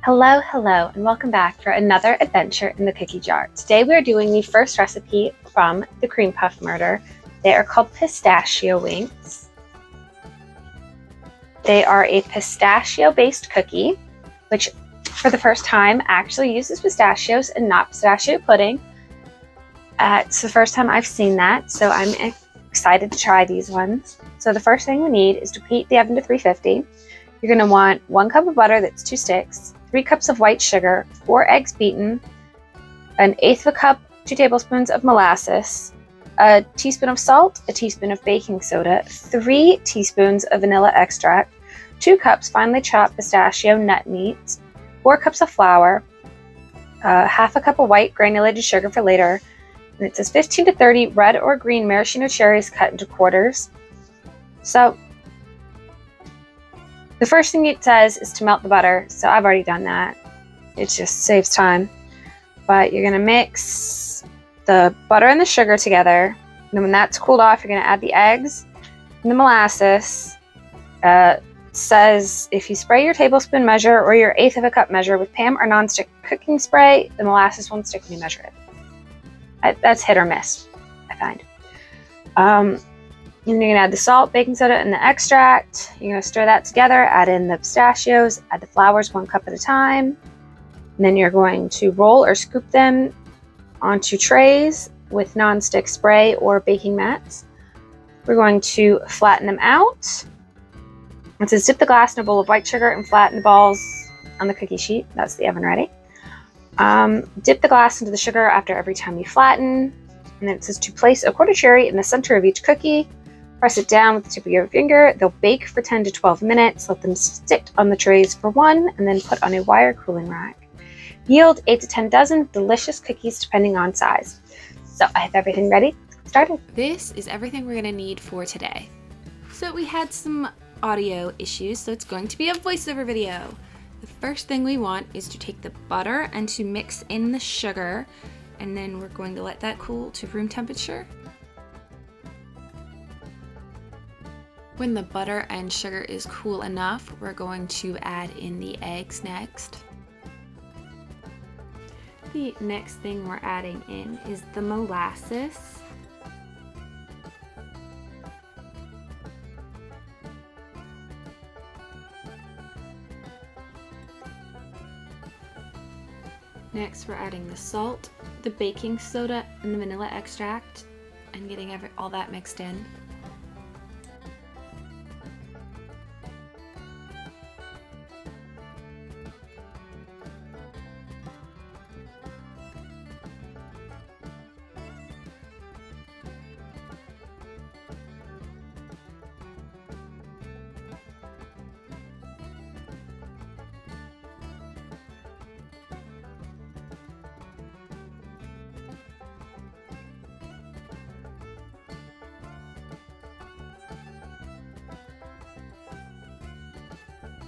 Hello, hello, and welcome back for another adventure in the cookie jar. Today we are doing the first recipe from the Cream Puff Murder. They are called Pistachio Winks. They are a pistachio-based cookie, which for the first time actually uses pistachios and not pistachio pudding. It's the first time I've seen that, so I'm excited to try these ones. So the first thing we need is to preheat the oven to 350. You're going to want 1 cup of butter that's 2 sticks, 3 cups of white sugar, 4 eggs beaten, 1/8 of a cup, 2 tablespoons of molasses, a teaspoon of salt, a teaspoon of baking soda, 3 teaspoons of vanilla extract, 2 cups finely chopped pistachio nut meats, 4 cups of flour, half a cup of white granulated sugar for later, and it says 15 to 30 red or green maraschino cherries cut into quarters. So the first thing it says is to melt the butter, so I've already done that. It just saves time. But you're going to mix the butter and the sugar together. And then when that's cooled off, you're going to add the eggs and the molasses. It says if you spray your tablespoon measure or your 1/8 of a cup measure with Pam or nonstick cooking spray, the molasses won't stick when you measure it. That's hit or miss, I find. And you're going to add the salt, baking soda, and the extract. You're going to stir that together, add in the pistachios, add the flours 1 cup at a time. And then you're going to roll or scoop them onto trays with nonstick spray or baking mats. We're going to flatten them out. It says dip the glass in a bowl of white sugar and flatten the balls on the cookie sheet. That's the oven ready. Dip the glass into the sugar after every time you flatten. And then it says to place a quarter cherry in the center of each cookie. Press it down with the tip of your finger. They'll bake for 10 to 12 minutes. Let them sit on the trays for 1 and then put on a wire cooling rack. Yield 8 to 10 dozen delicious cookies depending on size. So I have everything ready. Let's get started. This is everything we're going to need for today. So we had some audio issues, so it's going to be a voiceover video. The first thing we want is to take the butter and to mix in the sugar, and then we're going to let that cool to room temperature. When the butter and sugar is cool enough, we're going to add in the eggs next. The next thing we're adding in is the molasses. Next, we're adding the salt, the baking soda, and the vanilla extract, and getting all that mixed in.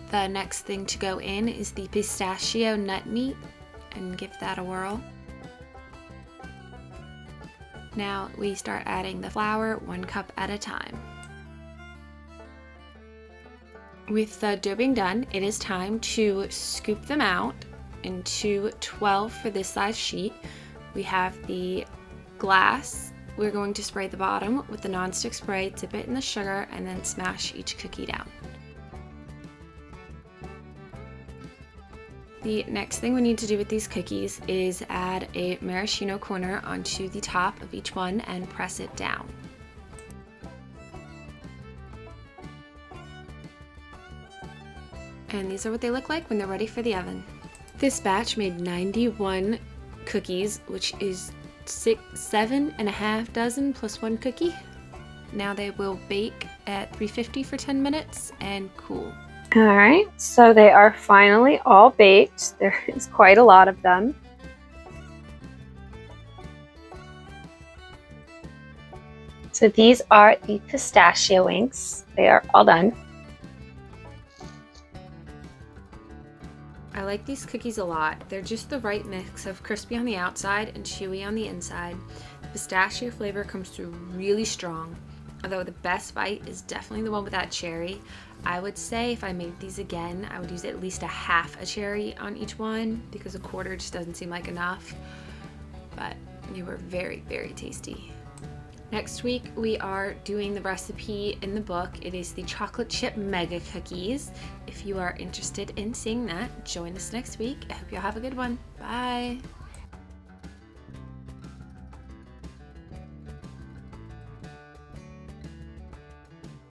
The next thing to go in is the pistachio nut meat, and give that a whirl. Now we start adding the flour 1 cup at a time. With the dough being done, it is time to scoop them out into 12 for this size sheet. We have the glass. We're going to spray the bottom with the nonstick spray, dip it in the sugar, and then smash each cookie down. The next thing we need to do with these cookies is add a maraschino corner onto the top of each one and press it down. And these are what they look like when they're ready for the oven. This batch made 91 cookies, which is 7.5 dozen plus 1 cookie. Now they will bake at 350 for 10 minutes and cool. Alright, so they are finally all baked. There is quite a lot of them. So these are the Pistachio Winks. They are all done. I like these cookies a lot. They're just the right mix of crispy on the outside and chewy on the inside. The pistachio flavor comes through really strong. Although the best bite is definitely the one with that cherry. I would say if I made these again, I would use at least a half a cherry on each one because a quarter just doesn't seem like enough. But they were very, very tasty. Next week, we are doing the recipe in the book. It is the chocolate chip mega cookies. If you are interested in seeing that, join us next week. I hope you'll have a good one. Bye.